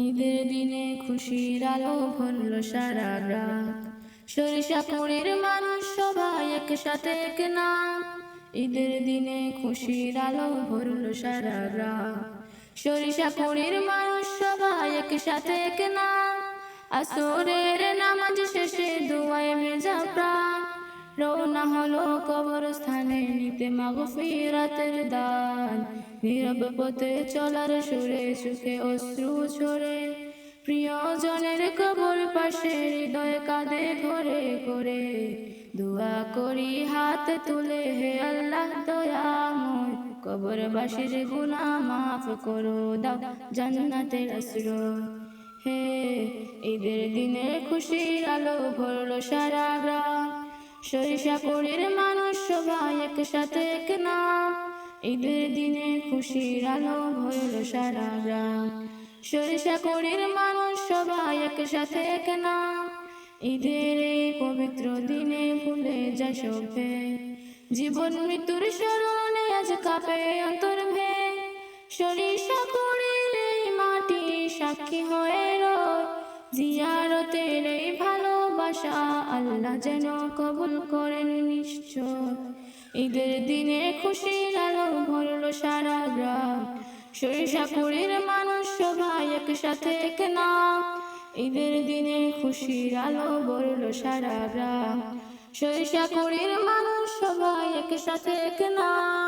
ঈদের দিনে খুশির আলো ভরল সারা রাত। সরিষাপুরের মানুষ সবাই একসাথে একনাম। ঈদের দিনে খুশির আলো ভরল সারা রাত। সরিষাপুরের মানুষ সবাই একসাথে একনাম। আসরের নামাজ শেষে দুয়ায় ভেজা প্রাণ। রওনা হলো কবরস্থানে নিতে মাগফিরাতের দান। নীরব পথে চলার সুরে সুখে অশ্রু ঝরে। প্রিয়জনের কবর পাশে হৃদয় কাঁদে ঘরে করে। দোয়া করি হাত তুলে, হে আল্লাহ দয়াময়, কবরবাসীর গুনাহ মাফ করো দাও জান্নাতের আশ্রয়। হে ঈদের দিনে খুশির আলো ভরল সারা গ্রাম। সরিষাপুরের মানুষ সবাই একসাথে একনাম। ঈদের দিনে খুশির আলো ভরল সারা গ্রাম। সরিষাপুরের মানুষ সবাই একসাথে একনাম। ঈদের এই পবিত্র দিনে ভুলে যায় সবে। জীবন মৃত্যুর স্মরণে আজ কাঁপে অন্তর ভে। সরিষাপুরের এই মাটি সাক্ষী হয়ে রয়। জিয়ারতের এই ভালোবাসা আল্লাহ যেন কবুল করেন নিশ্চয়। ঈদের দিনে খুশির আলো ভরল সারা গ্রাম। সরিষাপুরের মানুষ সবাই একসাথে একনাম। ঈদের দিনে খুশির আলো ভরল সারা গ্রাম। সরিষাপুরের মানুষ সবাই একসাথে একনাম।